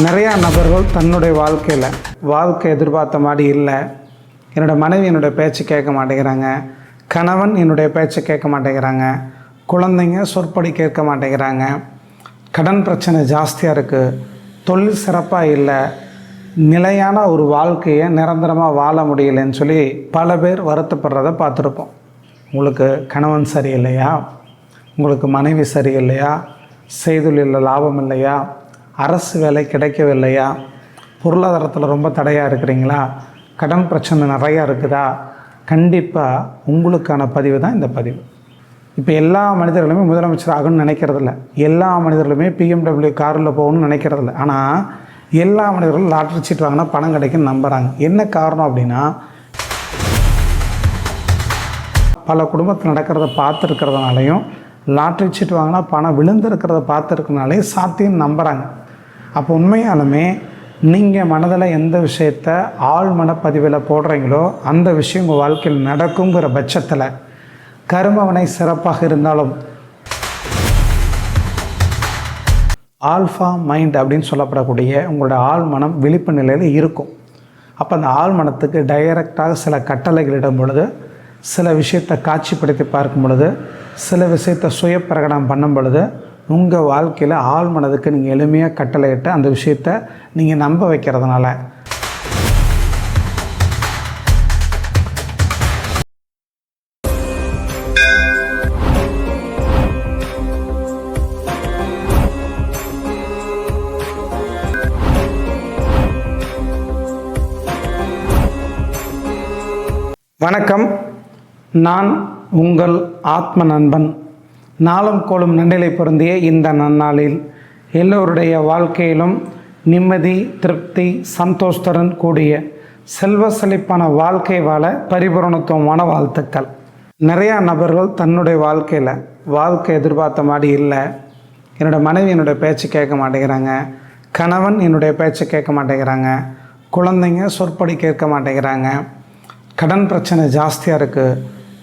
நிறையா நபர்கள் தன்னுடைய வாழ்க்கை எதிர்பார்த்த மாதிரி இல்லை. என்னோடய மனைவி என்னுடைய பேச்சு கேட்க மாட்டேங்கிறாங்க, கணவன் என்னுடைய பேச்சை கேட்க மாட்டேங்கிறாங்க, குழந்தைங்க சொற்படி கேட்க மாட்டேங்கிறாங்க, கடன் பிரச்சனை ஜாஸ்தியாக இருக்குது, தொழில் சிறப்பாக இல்லை, நிலையான ஒரு வாழ்க்கையை நிரந்தரமாக வாழ முடியலைன்னு சொல்லி பல பேர் வருத்தப்படுறதை பார்த்துருப்போம். உங்களுக்கு கணவன் சரியில்லையா, உங்களுக்கு மனைவி சரியில்லையா, செய்தொழிலில் லாபம் இல்லையா, அரசு வேலை கிடைக்கவில்லையா, பொருளாதாரத்தில் ரொம்ப தடையாக இருக்கிறீங்களா, கடன் பிரச்சனை நிறையா இருக்குதா? கண்டிப்பாக உங்களுக்கான பதிவு தான் இந்த பதிவு. இப்போ எல்லா மனிதர்களுமே முதலமைச்சர் ஆகணும்னு நினைக்கிறதில்ல, எல்லா மனிதர்களுமே BMW காரில் போகணும்னு நினைக்கிறதில்ல. ஆனால் எல்லா மனிதர்களும் லாட்ரி சீட் வாங்கினா பணம் கிடைக்குன்னு நம்புகிறாங்க. என்ன காரணம் அப்படின்னா, பல குடும்பத்தில் நடக்கிறத பார்த்துருக்கிறதுனாலையும் லாட்ரி சீட் வாங்கினா பணம் விழுந்திருக்கிறத பார்த்துருக்கிறதுனாலையும் சாத்தியம் நம்புகிறாங்க. அப்போ உண்மையாலுமே நீங்கள் மனதில் எந்த விஷயத்தை ஆழ் மனப்பதிவில் போடுறீங்களோ அந்த விஷயம் உங்கள் வாழ்க்கையில் நடக்குங்கிற பட்சத்தில் கர்மவினை சிறப்பாக இருந்தாலும் ஆல்ஃபா மைண்ட் அப்படின்னு சொல்லப்படக்கூடிய உங்களோட ஆழ் மனம் விழிப்பு நிலையில் இருக்கும். அப்போ அந்த ஆழ் மனத்துக்கு டைரக்டாக சில கட்டளைகள் இடும் பொழுது, சில விஷயத்தை காட்சிப்படுத்தி பார்க்கும் பொழுது, சில விஷயத்தை சுய பிரகடனம் பண்ணும் பொழுது உங்கள் வாழ்க்கையில் ஆழ் மனதுக்கு நீங்கள் எளிமையாக கட்டளையிட்டு அந்த விஷயத்தை நீங்கள் நம்ப வைக்கிறதுனால வணக்கம், நான் உங்கள் ஆத்ம நண்பன். நாளும் கோளும் நன்னிலை பொருந்திய இந்த நன்னாளில் எல்லோருடைய வாழ்க்கையிலும் நிம்மதி, திருப்தி, சந்தோஷத்துடன் கூடிய செல்வ செழிப்பான வாழ்க்கை வாழ பரிபூரணத்துவமான வாழ்த்துக்கள். நிறையா நபர்கள் தன்னுடைய வாழ்க்கை எதிர்பார்த்த மாதிரி இல்லை. என்னோடய மனைவி என்னுடைய பேச்சு கேட்க மாட்டேங்கிறாங்க, கணவன் என்னுடைய பேச்சை கேட்க மாட்டேங்கிறாங்க, குழந்தைங்க சொற்படி கேட்க மாட்டேங்கிறாங்க, கடன் பிரச்சனை ஜாஸ்தியாக இருக்குது,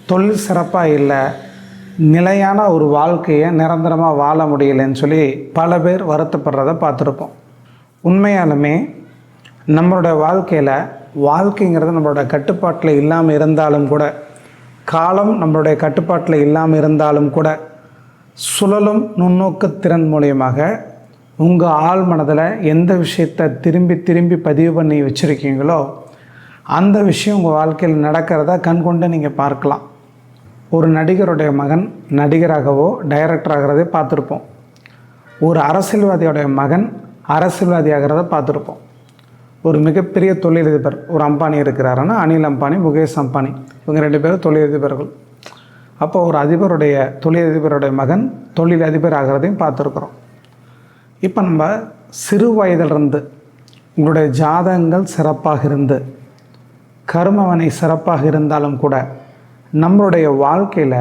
தொழில் சிறப்பாக இல்லை, நிலையான ஒரு வாழ்க்கையை நிரந்தரமாக வாழ முடியலைன்னு சொல்லி பல பேர் வருத்தப்படுறதை பார்த்துருப்போம். உண்மையாலுமே நம்மளோட வாழ்க்கைங்கிறது நம்மளோட கட்டுப்பாட்டில் இல்லாமல் இருந்தாலும் கூட, காலம் நம்மளுடைய கட்டுப்பாட்டில் இல்லாமல் இருந்தாலும் கூட, சுழலும் நுண்ணோக்கு திறன் மூலியமாக உங்கள் ஆழ் மனதில் எந்த விஷயத்தை திரும்பி பதிவு பண்ணி வச்சுருக்கீங்களோ அந்த விஷயம் உங்கள் வாழ்க்கையில் நடக்கிறத கண்கொண்டு நீங்கள் பார்க்கலாம். ஒரு நடிகருடைய மகன் நடிகராகவோ டைரக்டராகிறதே பார்த்துருப்போம். ஒரு அரசியல்வாதியோடைய மகன் அரசியல்வாதி ஆகிறத பார்த்துருப்போம். ஒரு மிகப்பெரிய தொழிலதிபர், ஒரு அம்பானி இருக்கிறாருன்னா அனில் அம்பானி, முகேஷ் அம்பானி, இவங்க 2 பேரும் தொழிலதிபர்கள். அப்போ ஒரு தொழிலதிபருடைய மகன் தொழிலதிபர் ஆகிறதையும் பார்த்துருக்குறோம். இப்போ நம்ம சிறு வயதிலிருந்து உங்களுடைய ஜாதகங்கள் சிறப்பாக இருந்து கர்மவனை சிறப்பாக இருந்தாலும் கூட நம்மளுடைய வாழ்க்கையில்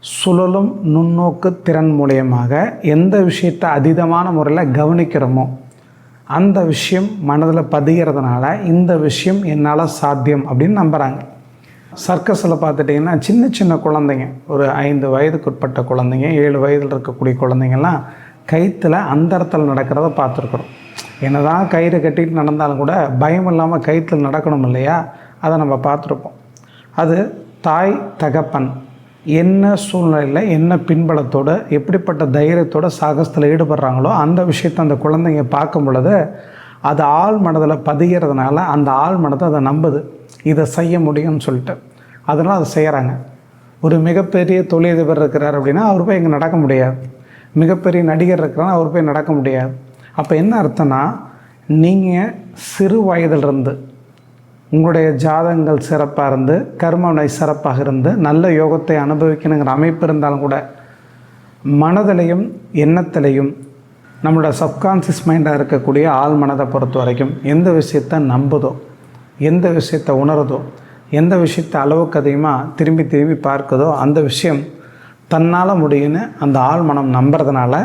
சுழலும் நுண்ணோக்கு திறன் மூலியமாக எந்த விஷயத்தை அதீதமான முறையில் கவனிக்கிறோமோ அந்த விஷயம் மனதில் பதிகிறதுனால இந்த விஷயம் என்னால் சாத்தியம் அப்படின்னு நம்புகிறாங்க. சர்க்கஸில் பார்த்துட்டிங்கன்னா சின்ன குழந்தைங்க, ஒரு 5 வயதுக்குட்பட்ட குழந்தைங்க, 7 வயதில் இருக்கக்கூடிய குழந்தைங்கள்லாம் கயிற்றில் அந்தரத்தில் நடக்கிறத பார்த்துருக்குறோம். என்ன தான் கயிறு கட்டிட்டு நடந்தாலும் கூட பயம் இல்லாமல் கயிற்றில் நடக்கணும் இல்லையா, அதை நம்ம பார்த்துருப்போம். அது தாய் தகப்பன் என்ன சூழ்நிலையில் என்ன பின்பலத்தோடு எப்படிப்பட்ட தைரியத்தோடு சாகசத்தில் ஈடுபடுறாங்களோ அந்த விஷயத்தை அந்த குழந்தைங்க பார்க்கும் பொழுது அது ஆழ் மனதில் பதிகிறதுனால அந்த ஆழ் மனதை அதை நம்புது, இதை செய்ய முடியும்னு சொல்லிட்டு. அதனால் அதை செய்கிறாங்க. ஒரு மிகப்பெரிய தொழிலதிபர் இருக்கிறார் அப்படின்னா அவர் போய் இங்கே நடக்க முடியாது. மிகப்பெரிய நடிகர் இருக்கிறான்னா அவர் போய் நடக்க முடியாது. அப்போ என்ன அர்த்தம்னா, நீங்கள் சிறு வயதிலிருந்து உங்களுடைய ஜாதகங்கள் சிறப்பாக இருந்து கர்மவினை சிறப்பாக இருந்து நல்ல யோகத்தை அனுபவிக்கணுங்கிற அமைப்பு இருந்தாலும் கூட மனதிலையும் எண்ணத்திலையும் நம்மளோட சப்கான்சியஸ் மைண்டாக இருக்கக்கூடிய ஆள் மனதை பொறுத்த வரைக்கும் எந்த விஷயத்தை நம்புதோ, எந்த விஷயத்தை உணருதோ, எந்த விஷயத்தை அளவுக்கு அதிகமாக திரும்பி பார்க்குதோ அந்த விஷயம் தன்னால் முடியும்னு அந்த ஆள் மனம் நம்புறதுனால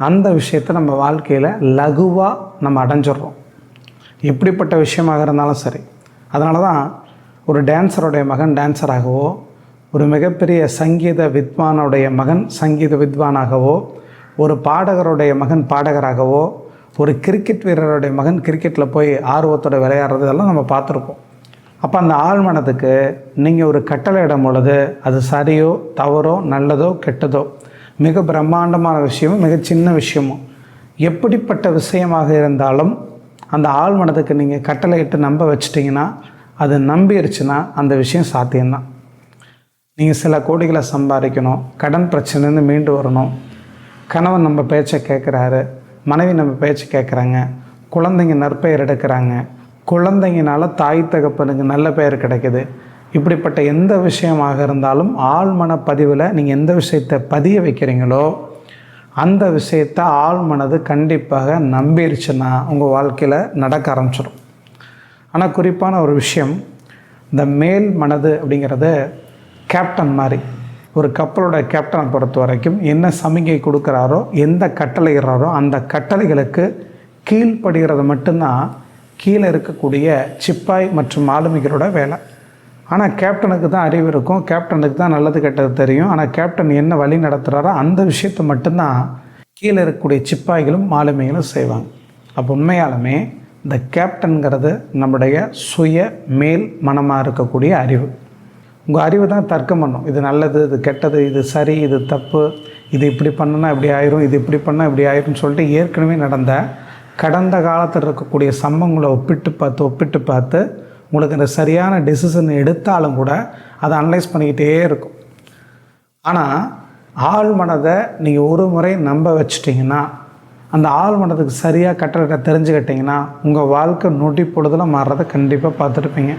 அந்த விஷயத்தை நம்ம வாழ்க்கையில் லகுவாக நம்ம அடைஞ்சிட்றோம். எப்படிப்பட்ட விஷயமாக இருந்தாலும் சரி. அதனால தான் ஒரு டான்ஸருடைய மகன் டான்ஸராகவோ, ஒரு மிகப்பெரிய சங்கீத வித்வானுடைய மகன் சங்கீத வித்வானாகவோ, ஒரு பாடகருடைய மகன் பாடகராகவோ, ஒரு கிரிக்கெட் வீரருடைய மகன் கிரிக்கெட்டில் போய் ஆர்வத்தோட விளையாடுறது இதெல்லாம் நம்ம பார்த்துருப்போம். அப்போ அந்த ஆழ்மனதுக்கு நீங்கள் ஒரு கட்டளை இடும் பொழுது அது சரியோ தவறோ நல்லதோ கெட்டதோ, மிக பிரம்மாண்டமான விஷயமும் மிக சின்ன விஷயமும், எப்படிப்பட்ட விஷயமாக இருந்தாலும் அந்த ஆழ்மனதுக்கு நீங்கள் கட்டளையிட்டு நம்ப வச்சிட்டிங்கன்னா, அது நம்பிடுச்சுன்னா அந்த விஷயம் சாத்தியம்தான். நீங்கள் சில கோடிகளை சம்பாதிக்கணும், கடன் பிரச்சனைலேருந்து மீண்டு வரணும், கணவன் நம்ம பேச்சை கேட்குறாரு, மனைவி நம்ம பேச்சை கேட்குறாங்க, குழந்தைங்க நற்பெயர் எடுக்கிறாங்க, குழந்தைங்கனால தாய் தகப்பனுக்கு நல்ல பெயர் கிடைக்குது. இப்படிப்பட்ட எந்த விஷயமாக இருந்தாலும் ஆழ்மன பதிவில் நீங்கள் எந்த விஷயத்தை பதிய வைக்கிறீங்களோ அந்த விஷயத்தை ஆழ்மனது கண்டிப்பாக நம்பிடுச்சுன்னா உங்கள் வாழ்க்கையில் நடக்க ஆரம்பிச்சிடும். ஆனால் குறிப்பான ஒரு விஷயம், இந்த மேல் மனது அப்படிங்கிறது கேப்டன் மாதிரி. ஒரு கப்பலோட கேப்டனை பொறுத்த வரைக்கும் என்ன சமிகை கொடுக்குறாரோ, எந்த கட்டளைகிறாரோ அந்த கட்டளைகளுக்கு கீழ்ப்படுகிறது மட்டும்தான் கீழே இருக்கக்கூடிய சிப்பாய் மற்றும் ஆளுமைகளோட வேலை. ஆனால் கேப்டனுக்கு தான் அறிவு இருக்கும், கேப்டனுக்கு தான் நல்லது கெட்டது தெரியும். ஆனால் கேப்டன் என்ன வழி நடத்துகிறாரோ அந்த விஷயத்தை மட்டும்தான் கீழே இருக்கக்கூடிய சிப்பாய்களும் ஆளுமைகளும் செய்வாங்க. அப்போ உண்மையாலுமே இந்த கேப்டனுங்கிறது நம்முடைய சுய மேல் மனமாக இருக்கக்கூடிய அறிவு. உங்கள் அறிவு தான் தர்க்கம் பண்ணும், இது நல்லது, இது கெட்டது, இது சரி, இது தப்பு, இது இப்படி பண்ணனா இப்படி ஆயிரும், இது இப்படி பண்ணால் இப்படி ஆயிரும்னு சொல்லிட்டு ஏற்கனவே நடந்த கடந்த காலத்தில் இருக்கக்கூடிய சம்பவங்களை ஒப்பிட்டு பார்த்து உங்களுக்கு இந்த சரியான டெசிஷன் எடுத்தாலும் கூட அதை அனலைஸ் பண்ணிக்கிட்டே இருக்கும். ஆனால் ஆழ்மனதை நீங்கள் ஒரு முறை நம்ப வச்சிட்டிங்கன்னா, அந்த ஆழ்மனதுக்கு சரியாக கட்டளை தெரிஞ்சுக்கிட்டிங்கன்னா உங்கள் வாழ்க்கை நொடி பொழுதில் மாறுறதை கண்டிப்பாக பார்த்துருப்பீங்க.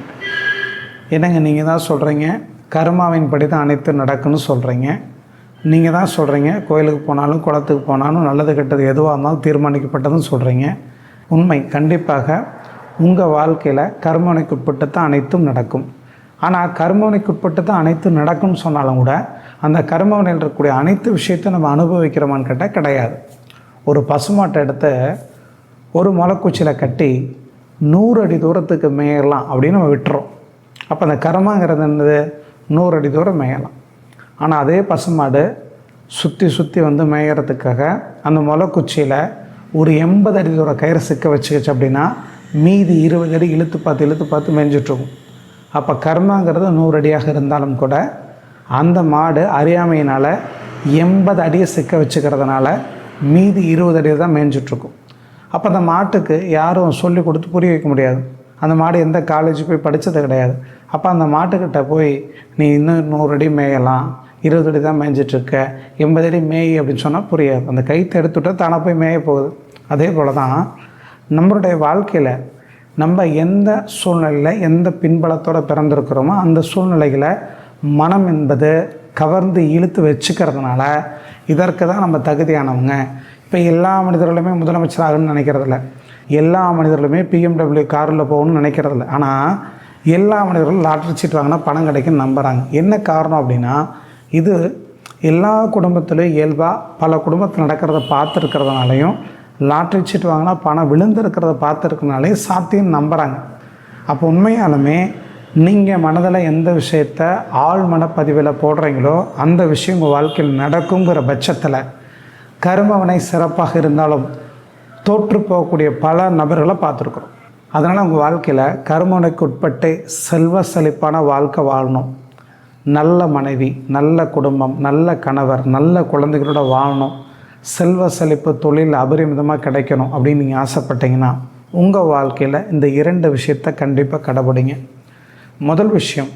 என்னங்க நீங்கள் தான் சொல்கிறீங்க கர்மாவின் படி தான் அனைத்து நடக்குன்னு சொல்கிறீங்க, நீங்கள் தான் சொல்கிறீங்க கோயிலுக்கு போனாலும் குளத்துக்கு போனாலும் நல்லது கெட்டது எதுவாக இருந்தாலும் தீர்மானிக்கப்பட்டதுன்னு சொல்கிறீங்க. உண்மை, கண்டிப்பாக உங்கள் வாழ்க்கையில் கர்மவினைக்குட்பட்டு தான் அனைத்தும் நடக்கும். ஆனால் கர்மவினைக்குட்பட்டு தான் அனைத்தும் நடக்கும்னு சொன்னாலும் கூட அந்த கர்மவினையில் இருக்கக்கூடிய அனைத்து விஷயத்தையும் நம்ம அனுபவிக்கிறோமான்னு கேட்டால் கிடையாது. ஒரு பசுமாட்டை எடுத்து ஒரு முளைக்குச்சியில் கட்டி 100 அடி தூரத்துக்கு மேயலாம் அப்படின்னு நம்ம விட்டுறோம். அப்போ அந்த கர்மாங்கிறது என்னது, 100 அடி தூரம் மேயலாம். ஆனால் அதே பசுமாடு சுற்றி வந்து மேயறதுக்காக அந்த முளைக்குச்சியில் ஒரு 80 அடி தூரம் கயிறு சிக்க வச்சுக்கிச்சு அப்படின்னா மீதி 20 அடி இழுத்து பார்த்து மேய்ஞ்சிட்ருக்கும். அப்போ கர்மாங்கிறது 100 அடியாக இருந்தாலும் கூட அந்த மாடு அறியாமையினால் 80 அடியை சிக்க வச்சுக்கிறதுனால மீதி 20 அடியை தான் மேய்ஞ்சிட்ருக்கும். அப்போ அந்த மாட்டுக்கு யாரும் சொல்லி கொடுத்து புரிய வைக்க முடியாது. அந்த மாடு எந்த காலேஜ் போய் படித்தது கிடையாது. அப்போ அந்த மாட்டுக்கிட்ட போய் நீ இன்னும் 100 அடி மேயலாம், 20 அடி தான் மேய்ஞ்சிட்ருக்க, 80 அடி மேய் அப்படின்னு சொன்னால் புரியாது. அந்த கைத்தை எடுத்துவிட்டால் தானே போய் மேய போகுது. அதே போல் தான் நம்மளுடைய வாழ்க்கையில் நம்ம எந்த சூழ்நிலையில் எந்த பின்பலத்தோடு பிறந்திருக்கிறோமோ அந்த சூழ்நிலைகளை மனம் என்பது கவர்ந்து இழுத்து வச்சுக்கிறதுனால இதற்கு தான் நம்ம தகுதியானவங்க. இப்போ எல்லா மனிதர்களுமே முதலமைச்சர் ஆகணும்னு நினைக்கிறதில்ல, எல்லா மனிதர்களுமே பிஎம்டபிள்யூ காரில் போகணும்னு நினைக்கிறதில்ல. ஆனால் எல்லா மனிதர்களும் லாட்ரி சீட் வாங்கினா பணம் கிடைக்குன்னு நம்புகிறாங்க. என்ன காரணம் அப்படின்னா, இது எல்லா குடும்பத்திலையும் இயல்பாக பல குடும்பத்தில் நடக்கிறத பார்த்துருக்கிறதுனாலையும் லாட்ரி சீட் வாங்கினா பணம் விழுந்திருக்கிறத பார்த்துருக்கனாலையும் சாத்தியம் நம்புகிறாங்க. அப்போ உண்மையாலுமே நீங்கள் மனதில் எந்த விஷயத்தை ஆழ் மனப்பதிவில் போடுறீங்களோ அந்த விஷயம் உங்கள் வாழ்க்கையில் நடக்குங்கிற பட்சத்தில் கர்மவினை சிறப்பாக இருந்தாலும் தோற்று போகக்கூடிய பல நபர்களை பார்த்துருக்குறோம். அதனால் உங்கள் வாழ்க்கையில் கர்மவினைக்கு உட்பட்டு செல்வ செழிப்பான வாழ்க்கை வாழணும், நல்ல மனைவி, நல்ல குடும்பம், நல்ல கணவர், நல்ல குழந்தைகளோட வாழணும், செல்வ செழிப்பு தொழில் அபரிமிதமாக கிடைக்கணும் அப்படின்னு நீங்கள் ஆசைப்பட்டீங்கன்னா உங்கள் வாழ்க்கையில் இந்த 2 விஷயத்தை கண்டிப்பாக கடைபிடிங்க. முதல் விஷயம்,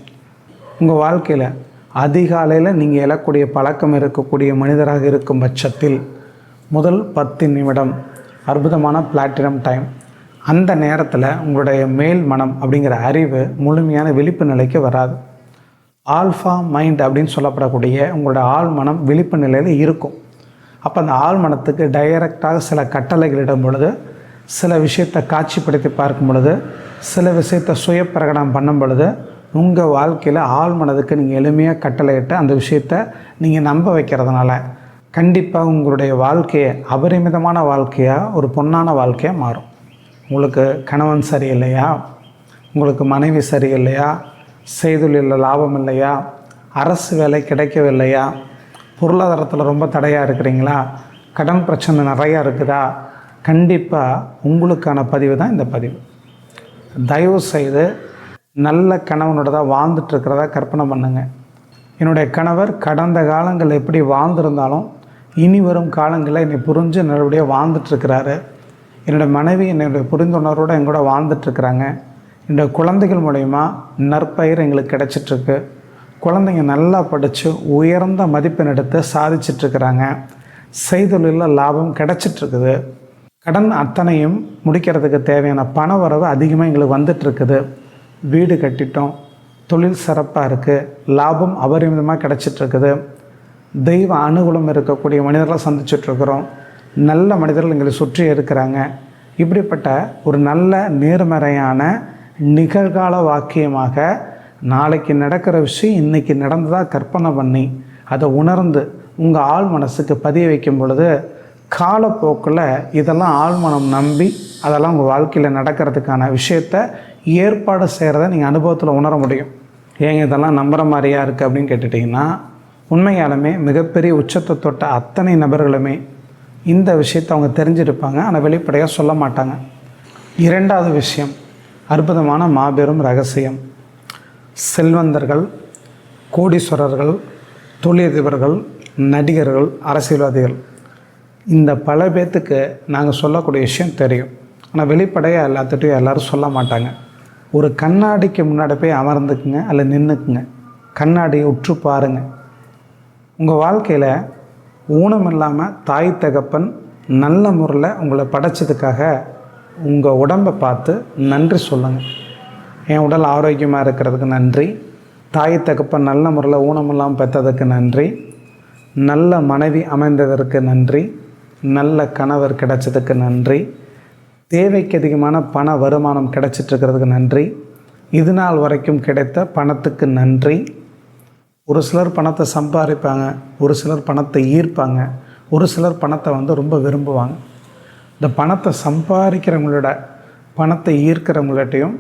உங்கள் வாழ்க்கையில் அதிகாலையில் நீங்கள் எழக்கூடிய பழக்கம் இருக்கக்கூடிய மனிதராக இருக்கும் பட்சத்தில் முதல் 10 நிமிடம் அற்புதமான பிளாட்டினம் டைம். அந்த நேரத்தில் உங்களுடைய மேல் மனம் அப்படிங்கிற அறிவு முழுமையான விழிப்பு நிலைக்கு வராது. ஆல்ஃபா மைண்ட் அப்படின்னு சொல்லப்படக்கூடிய உங்களோட ஆழ் மனம் விழிப்பு நிலையில் இருக்கும். அப்போ அந்த ஆழ் மனத்துக்கு டைரக்டாக சில கட்டளைகள் இடும் பொழுது, சில விஷயத்தை காட்சிப்படுத்தி பார்க்கும் பொழுது, சில விஷயத்தை சுய பிரகடனம் பண்ணும் பொழுது உங்கள் வாழ்க்கையில் ஆழ் மனதுக்கு நீங்கள் எளிமையாக கட்டளையிட்டு அந்த விஷயத்தை நீங்கள் நம்ப வைக்கிறதுனால கண்டிப்பாக உங்களுடைய வாழ்க்கையை அபரிமிதமான வாழ்க்கையாக ஒரு பொன்னான வாழ்க்கையாக மாறும். உங்களுக்கு கணவன் சரியில்லையா, உங்களுக்கு மனைவி சரியில்லையா, செய்தொழிலில் லாபம் இல்லையா, அரசு வேலை கிடைக்கவில்லையா, பொருளாதாரத்தில் ரொம்ப தடையாக இருக்கிறீங்களா, கடன் பிரச்சனை நிறையா இருக்குதா, கண்டிப்பாக உங்களுக்கான பதிவு தான் இந்த பதிவு. தயவு செய்து நல்ல கணவனோட தான் வாழ்ந்துட்டுருக்கிறதா கற்பனை பண்ணுங்க. என்னுடைய கணவர் கடந்த காலங்கள் எப்படி வாழ்ந்திருந்தாலும் இனி வரும் காலங்களில் என்னை புரிஞ்சு நல்லபடியாக வாழ்ந்துட்டுருக்கிறாரு. என்னோடய மனைவி என்னுடைய புரிந்துணர்வோடு எங்கூட வாழ்ந்துட்டுருக்குறாங்க. என்னுடைய குழந்தைகள் மூலயமா நற்பெயர் எங்களுக்கு கிடச்சிட்ருக்கு. குழந்தைங்க நல்லா படித்து உயர்ந்த மதிப்பெண் எடுத்து சாதிச்சிட்ருக்கிறாங்க. செய்தொழிலில் லாபம் கிடச்சிட்ருக்குது. கடன் அத்தனையும் முடிக்கிறதுக்கு தேவையான பண வரவு அதிகமாக எங்களுக்கு வந்துட்டுருக்குது. வீடு கட்டிட்டோம், தொழில் சிறப்பாக இருக்குது, லாபம் அபரிமிதமாக கிடச்சிட்ருக்குது. தெய்வ அனுகூலம் இருக்கக்கூடிய மனிதர்களை சந்திச்சிட்ருக்குறோம். நல்ல மனிதர்கள் எங்களை சுற்றி இருக்கிறாங்க. இப்படிப்பட்ட ஒரு நல்ல நேர்மறையான நிகழ்கால வாக்கியமாக நாளைக்கு நடக்கிற விஷயம் இன்றைக்கி நடந்ததாக கற்பனை பண்ணி அதை உணர்ந்து உங்கள் ஆழ் மனசுக்கு பதிய வைக்கும் பொழுது காலப்போக்கில் இதெல்லாம் ஆழ்மனம் நம்பி அதெல்லாம் உங்கள் வாழ்க்கையில் நடக்கிறதுக்கான விஷயத்தை ஏற்பாடு செய்கிறத நீங்கள் அனுபவத்தில் உணர முடியும். ஏங்க இதெல்லாம் நம்புகிற மாதிரியா இருக்குது அப்படின்னு கேட்டுட்டிங்கன்னா, உண்மையாலுமே மிகப்பெரிய உச்சத்தை தொட்ட அத்தனை நபர்களுமே இந்த விஷயத்தை அவங்க தெரிஞ்சிருப்பாங்க, ஆனால் வெளிப்படையாக சொல்ல மாட்டாங்க. இரண்டாவது விஷயம், அற்புதமான மாபெரும் ரகசியம். செல்வந்தர்கள், கோடீஸ்வரர்கள், தொழிலதிபர்கள், நடிகர்கள், அரசியல்வாதிகள், இந்த பல பேர்த்துக்கு நாங்கள் சொல்லக்கூடிய விஷயம் தெரியும், ஆனால் வெளிப்படையாக எல்லாத்துட்டையும் எல்லோரும் சொல்ல மாட்டாங்க. ஒரு கண்ணாடிக்கு முன்னாடி போய் அமர்ந்துக்குங்க, அல்ல நின்றுக்குங்க, கண்ணாடியை உற்று பாருங்கள். உங்கள் வாழ்க்கையில் ஊனம் இல்லாமல் தாய் தகப்பன் நல்ல முறையில் உங்களை படைச்சதுக்காக உங்கள் உடம்பை பார்த்து நன்றி சொல்லுங்கள். என் உடல் ஆரோக்கியமாக இருக்கிறதுக்கு நன்றி, தாய் தகப்பன் நல்ல முறையில் ஊனம் இல்லாமல் பெற்றதுக்கு நன்றி, நல்ல மனைவி அமைந்ததற்கு நன்றி, நல்ல கணவர் கிடைச்சதுக்கு நன்றி, தேவைக்கு அதிகமான பண வருமானம் கிடைச்சிட்ருக்கிறதுக்கு நன்றி, இது நாள் வரைக்கும் கிடைத்த பணத்துக்கு நன்றி. ஒரு சிலர் பணத்தை சம்பாதிப்பாங்க, ஒரு சிலர் பணத்தை ஈர்ப்பாங்க, ஒரு சிலர் பணத்தை ரொம்ப விரும்புவாங்க. இந்த பணத்தை சம்பாதிக்கிறவங்களோட, பணத்தை ஈர்க்கிறவங்கள்ட்டையும்,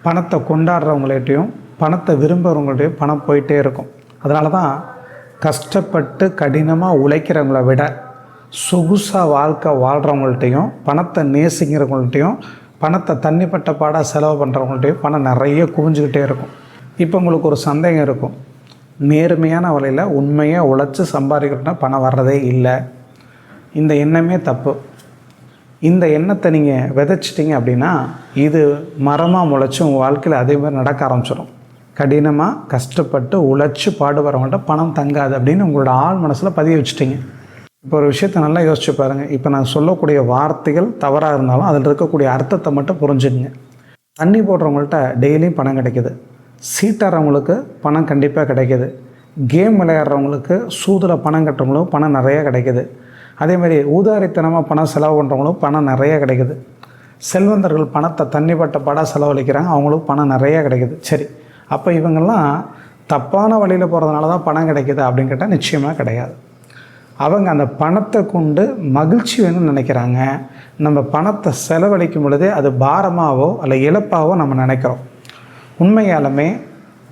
பணத்தை கொண்டாடுறவங்கள்ட்டையும், பணத்தை விரும்புகிறவங்கள்ட்டையும் பணம் போயிட்டே இருக்கும். அதனால தான் கஷ்டப்பட்டு கடினமாக உழைக்கிறவங்கள விட சொகுசாக வாழ்க்கை வாழ்கிறவங்கள்ட்டையும், பணத்தை நேசிக்கிறவங்கள்ட்டையும், பணத்தை தண்ணிப்பட்ட பாடாக செலவு பண்ணுறவங்கள்ட்டையும் பணம் நிறைய குவிஞ்சிக்கிட்டே இருக்கும். இப்போ உங்களுக்கு ஒரு சந்தேகம் இருக்கும், நேர்மையான வழியில் உண்மையாக உழைச்சி சம்பாதிக்கிறோன்னா பணம் வர்றதே இல்லை. இந்த எண்ணமே தப்பு. இந்த எண்ணத்தை நீங்கள் விதைச்சிட்டிங்க அப்படின்னா இது மரமாக முளைச்சி உங்கள் வாழ்க்கையில் அதே மாதிரி நடக்க ஆரம்பிச்சிடும். கடினமாக கஷ்டப்பட்டு உழைச்சி பாடுபடுறவங்கள்ட்ட பணம் தங்காது அப்படின்னு உங்களோட ஆழ் மனசில் பதிய வச்சுட்டிங்க. இப்போ ஒரு விஷயத்தை நல்லா யோசிச்சு பாருங்கள். இப்போ நான் சொல்லக்கூடிய வார்த்தைகள் தவறாக இருந்தாலும் அதில் இருக்கக்கூடிய அர்த்தத்தை மட்டும் புரிஞ்சுக்குங்க. தண்ணி போடுறவங்கள்ட்ட டெய்லியும் பணம் கிடைக்கிது, சீட்டாடுறவங்களுக்கு பணம் கண்டிப்பாக கிடைக்கிது, கேம் விளையாடுறவங்களுக்கு, சூதில் பணம் கட்டுறவங்களும் பணம் நிறையா கிடைக்கிது, அதேமாதிரி ஊதாரித்தனமாக பணம் செலவு பண்ணுறவங்களும் பணம் நிறையா கிடைக்கிது. செல்வந்தர்கள் பணத்தை தண்ணிப்பட்ட பாடாக செலவழிக்கிறாங்க, அவங்களுக்கும் பணம் நிறையா கிடைக்கிது. சரி, அப்போ இவங்கெல்லாம் தப்பான வழியில் போகிறதுனால தான் பணம் கிடைக்கிது அப்படின்னு கேட்டால் நிச்சயமாக கிடையாது. அவங்க அந்த பணத்தை கொண்டு மகிழ்ச்சி வேணும்னு நினைக்கிறாங்க. நம்ம பணத்தை செலவழிக்கும் பொழுதே அது பாரமாகவோ அல்ல இழப்பாகவோ நம்ம நினைக்கிறோம். உண்மையாலுமே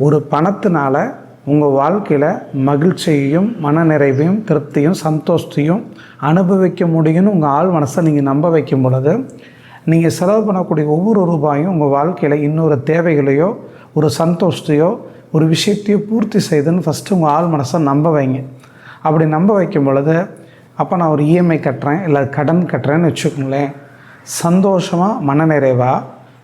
ஒரு பணத்தினால் உங்கள் வாழ்க்கையில் மகிழ்ச்சியையும் மனநிறைவையும் திருப்தியும் சந்தோஷத்தையும் அனுபவிக்க முடியும்னு உங்கள் ஆள் மனசை நீங்கள் நம்ப வைக்கும் பொழுது நீங்கள் செலவு பண்ணக்கூடிய ஒவ்வொரு ரூபாயும் உங்கள் வாழ்க்கையில் இன்னொரு தேவைகளையோ ஒரு சந்தோஷத்தையோ ஒரு விஷயத்தையோ பூர்த்தி செய்துன்னு ஃபஸ்ட்டு உங்கள் ஆள் மனசை நம்ப வைங்க. அப்படி நம்ப வைக்கும் பொழுது, அப்போ நான் ஒரு இஎம்ஐ கட்டுறேன் இல்லை கடன் கட்டுறேன்னு வச்சுக்கோங்களேன், சந்தோஷமாக மனநிறைவாக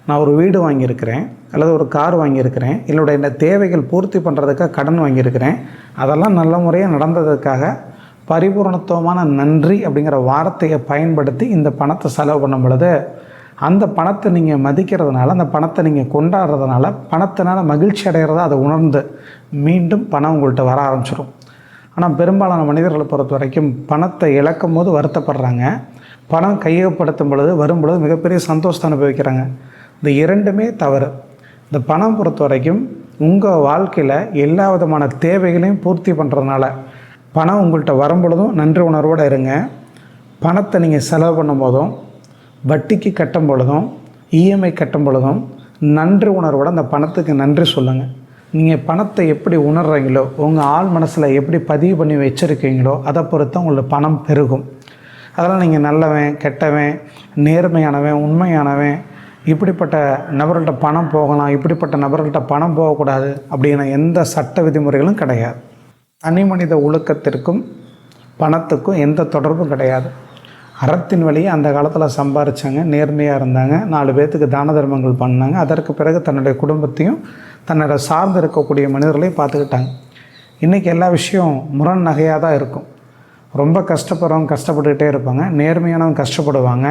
நான் ஒரு வீடு வாங்கியிருக்கிறேன் அல்லது ஒரு கார் வாங்கியிருக்கிறேன், என்னுடைய இந்த தேவைகள் பூர்த்தி பண்ணுறதுக்காக கடன் வாங்கியிருக்கிறேன், அதெல்லாம் நல்ல முறையாக நடந்ததுக்காக பரிபூர்ணத்துவமான நன்றி அப்படிங்கிற வார்த்தையை பயன்படுத்தி இந்த பணத்தை செலவு பண்ணும் பொழுது அந்த பணத்தை நீங்கள் மதிக்கிறதுனால, அந்த பணத்தை நீங்கள் கொண்டாடுறதுனால, பணத்தினால் மகிழ்ச்சி அடைகிறத அதை உணர்ந்து மீண்டும் பணம் உங்கள்கிட்ட வர ஆரம்பிச்சிடும். ஆனால் பெரும்பாலான மனிதர்களை பொறுத்த வரைக்கும் பணத்தை இழக்கும் போது வருத்தப்படுறாங்க, பணம் கையகப்படுத்தும் பொழுது வரும்பொழுது மிகப்பெரிய சந்தோஷத்தை அனுபவிக்கிறாங்க. இந்த இரண்டுமே தவறு. இந்த பணம் பொறுத்த வரைக்கும் உங்கள் வாழ்க்கையில் எல்லா விதமான தேவைகளையும் பூர்த்தி பண்ணுறதுனால பணம் உங்கள்கிட்ட வரும்பொழுதும் நன்றி உணர்வோடு இருங்க. பணத்தை நீங்கள் செலவு பண்ணும் போதும், வட்டிக்கு கட்டும் பொழுதும், இஎம்ஐ கட்டும் பொழுதும் நன்றி உணர்வோடு அந்த பணத்துக்கு நன்றி சொல்லுங்கள். நீங்கள் பணத்தை எப்படி உணர்றீங்களோ, உங்கள் ஆள் மனசில் எப்படி பதிவு பண்ணி வச்சுருக்கீங்களோ அதை பொறுத்து உங்களுக்கு பணம் பெருகும். அதெல்லாம் நீங்கள் நல்லவன், கெட்டவன், நேர்மையானவன், உண்மையானவன், இப்படிப்பட்ட நபர்கள்ட்ட பணம் போகலாம், இப்படிப்பட்ட நபர்கள்ட்ட பணம் போகக்கூடாது அப்படிங்கிற எந்த சட்ட விதிமுறைகளும் கிடையாது. தனி மனித ஒழுக்கத்திற்கும் பணத்துக்கும் எந்த தொடர்பும் கிடையாது. அறத்தின் வழியை அந்த காலத்தில் சம்பாரித்தாங்க, நேர்மையாக இருந்தாங்க, 4 பேர்த்துக்கு தான தர்மங்கள் பண்ணாங்க. அதற்கு பிறகு தன்னுடைய குடும்பத்தையும் தன்னோட சார்ந்து இருக்கக்கூடிய மனிதர்களையும் பார்த்துக்கிட்டாங்க. இன்றைக்கி எல்லா விஷயம் முரண் நகையாக தான் இருக்கும். ரொம்ப கஷ்டப்படுறவங்க கஷ்டப்பட்டுக்கிட்டே இருப்பாங்க, நேர்மையானவங்க கஷ்டப்படுவாங்க,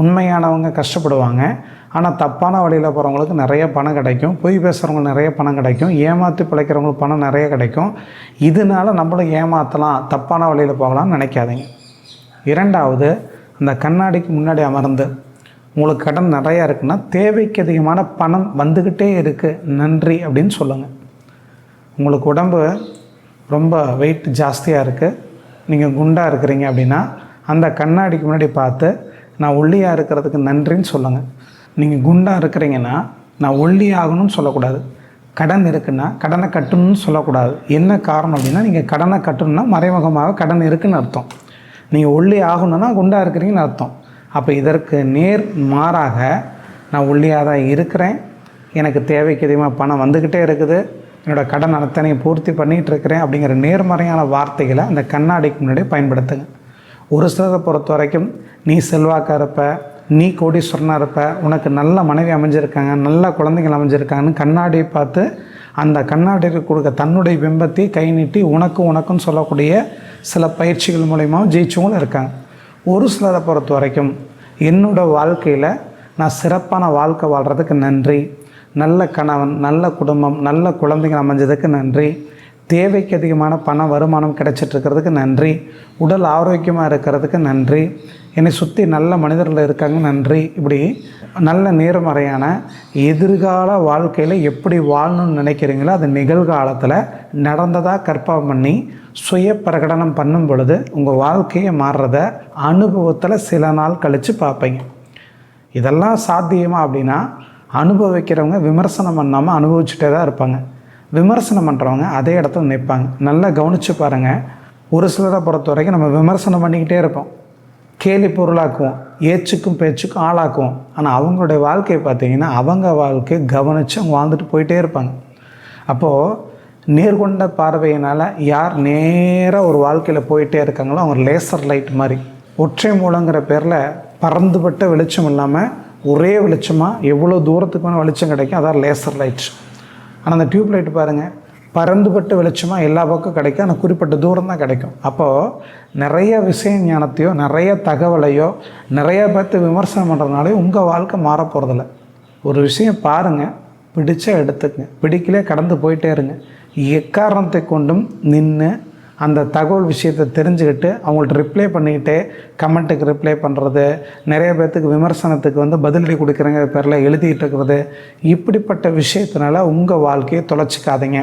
உண்மையானவங்க கஷ்டப்படுவாங்க. ஆனால் தப்பான வழியில் போகிறவங்களுக்கு நிறைய பணம் கிடைக்கும், பொய் பேசுகிறவங்களுக்கு நிறைய பணம் கிடைக்கும், ஏமாற்றி பிழைக்கிறவங்களுக்கு பணம் நிறைய கிடைக்கும். இதனால் நம்மளும் ஏமாற்றலாம், தப்பான வழியில் போகலாம்னு நினைக்காதீங்க. 2வது, அந்த கண்ணாடிக்கு முன்னாடி அமர்ந்து உங்களுக்கு கடன் நிறையா இருக்குன்னா தேவைக்கு அதிகமான பணம் வந்துக்கிட்டே இருக்குது, நன்றி அப்படின்னு சொல்லுங்கள். உங்களுக்கு உடம்பு ரொம்ப வெயிட் ஜாஸ்தியாக இருக்குது, நீங்கள் குண்டாக இருக்கிறீங்க அப்படின்னா அந்த கண்ணாடிக்கு முன்னாடி பார்த்து நான் ஒல்லியாக இருக்கிறதுக்கு நன்றின்னு சொல்லுங்கள். நீங்கள் குண்டாக இருக்கிறீங்கன்னா நான் ஒல்லி ஆகணும்னு சொல்லக்கூடாது. கடன் இருக்குன்னா கடனை கட்டணும்னு சொல்லக்கூடாது. என்ன காரணம் அப்படின்னா, நீங்கள் கடனை கட்டணும்னா மறைமுகமாக கடன் இருக்குதுன்னு அர்த்தம். நீங்கள் ஒல்லி ஆகணும்னா குண்டாக இருக்கிறீங்கன்னு அர்த்தம். அப்போ இதற்கு நேர் மாறாக நான் ஒல்லியாக தான் இருக்கிறேன், எனக்கு தேவைக்கு அதிகமாக பணம் வந்துக்கிட்டே இருக்குது, என்னோடய கடன் அத்தனையும் பூர்த்தி பண்ணிகிட்டு இருக்கிறேன் அப்படிங்கிற நேர்மறையான வார்த்தைகளை அந்த கண்ணாடிக்கு முன்னாடி பயன்படுத்துங்க. ஒரு சிலரை பொறுத்த வரைக்கும் நீ செல்வாக்காக இருப்ப, நீ கோடீஸ்வரனாக இருப்ப, உனக்கு நல்ல மனைவி அமைஞ்சிருக்காங்க, நல்ல குழந்தைகள் அமைஞ்சிருக்காங்கன்னு கண்ணாடியை பார்த்து அந்த கண்ணாடிக்கு கொடுக்க தன்னுடைய பிம்பத்தை கை நீட்டி உனக்குன்னு சொல்லக்கூடிய சில பயிற்சிகள் மூலயமா ஜெயிச்சவங்களும் இருக்காங்க. ஒரு சிலரை பொறுத்த வரைக்கும் என்னோடய வாழ்க்கையில் நான் சிறப்பான வாழ்க்கை வாழ்கிறதுக்கு நன்றி, நல்ல கணவன், நல்ல குடும்பம், நல்ல குழந்தைகள் அமைஞ்சதுக்கு நன்றி, தேவைக்கு அதிகமான பண வருமானம் கிடைச்சிட்ருக்கிறதுக்கு நன்றி, உடல் ஆரோக்கியமாக இருக்கிறதுக்கு நன்றி, என்னை சுற்றி நல்ல மனிதர்கள் இருக்காங்க நன்றி. இப்படி நல்ல நேர்மறையான எதிர்கால வாழ்க்கையில் எப்படி வாழணும்னு நினைக்கிறீங்களோ அது நிகழ்காலத்தில் நடந்ததாக கற்பனை பண்ணி சுய பிரகடனம் பண்ணும் பொழுது உங்கள் வாழ்க்கையை மாறுறத அனுபவத்தில் சில நாள் கழித்து பார்ப்பீங்க. இதெல்லாம் சாத்தியமா அப்படின்னா, அனுபவிக்கிறவங்க விமர்சனம் பண்ணாமல் அனுபவிச்சுட்டே தான் இருப்பாங்க. விமர்சனம் பண்ணுறவங்க அதே இடத்துல நிற்பாங்க. நல்லா கவனித்து பாருங்கள். ஒரு சிலரை பொறுத்த வரைக்கும் நம்ம விமர்சனம் பண்ணிக்கிட்டே இருப்போம், கேலி பொருளாக்குவோம், ஏச்சுக்கும் பேச்சுக்கும் ஆளாக்குவோம். ஆனால் அவங்களுடைய வாழ்க்கையை பார்த்திங்கன்னா அவங்க வாழ்க்கையை கவனித்து அவங்க வாழ்ந்துட்டு போயிட்டே இருப்பாங்க. அப்போது நேர்கொண்ட பார்வையினால் யார் நேராக ஒரு வாழ்க்கையில் போயிட்டே இருக்காங்களோ அவங்க லேசர் லைட் மாதிரி, ஒற்றை மூலங்கிற பேரில் பறந்துபட்ட வெளிச்சம் இல்லாமல் ஒரே வெளிச்சமாக எவ்வளோ தூரத்துக்கு வேணும் வெளிச்சம் கிடைக்கும், அதான் லேசர் லைட். ஆனால் அந்த டியூப் லைட் பாருங்கள், பறந்துபட்ட வெளிச்சமாக எல்லா பக்கம் கிடைக்கும், ஆனால் குறிப்பிட்ட தூரம் தான் கிடைக்கும். அப்போது நிறைய விஷய ஞானத்தையோ நிறைய தகவலையோ நிறைய பேர்த்து விமர்சனம் பண்ணுறதுனாலே உங்கள் வாழ்க்கை மாற போகிறதில்ல. ஒரு விஷயம் பாருங்கள், பிடிச்சா எடுத்துக்கங்க, பிடிக்கலே கடந்து போயிட்டே இருங்க. எக்காரணத்தை கொண்டும் நின்று அந்த தகவல் விஷயத்தை தெரிஞ்சுக்கிட்டு அவங்கள்ட்ட ரிப்ளை பண்ணிக்கிட்டே கமெண்ட்டுக்கு ரிப்ளை பண்ணுறது, நிறைய பேர்த்துக்கு விமர்சனத்துக்கு பதிலடி கொடுக்குறங்க பேரில் எழுதிட்டு இருக்கிறது, இப்படிப்பட்ட விஷயத்தினால உங்கள் வாழ்க்கையை தொலைச்சிக்காதீங்க.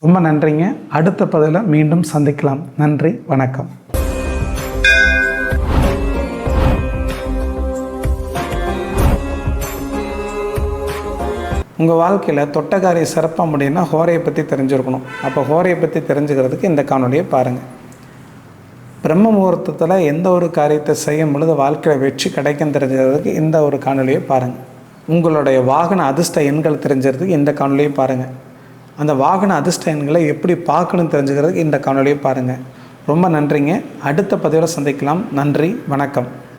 ரொம்ப நன்றிங்க. அடுத்த பதிவில் மீண்டும் சந்திக்கலாம். நன்றி, வணக்கம். உங்கள் வாழ்க்கையில் தொட்டக்காரியை சிறப்பாக முடியும்னா ஹோரையை பற்றி தெரிஞ்சுருக்கணும். அப்போ ஹோரையை பற்றி தெரிஞ்சுக்கிறதுக்கு இந்த காணொலியை பாருங்கள். பிரம்ம முகூர்த்தத்தில் எந்த ஒரு காரியத்தை செய்யும் பொழுது வாழ்க்கையில் வெற்றி கிடைக்கும் தெரிஞ்சுக்கிறதுக்கு இந்த ஒரு காணொலியை பாருங்கள். உங்களுடைய வாகன அதிர்ஷ்ட எண்கள் தெரிஞ்சுக்கிறதுக்கு இந்த காணொலியை பாருங்கள். அந்த வாகன அதிர்ஷ்ட எண்களை எப்படி பார்க்கணும்னு தெரிஞ்சுக்கிறதுக்கு இந்த காணொலியை பாருங்கள். ரொம்ப நன்றிங்க. அடுத்த பதிவில் சந்திக்கலாம். நன்றி, வணக்கம்.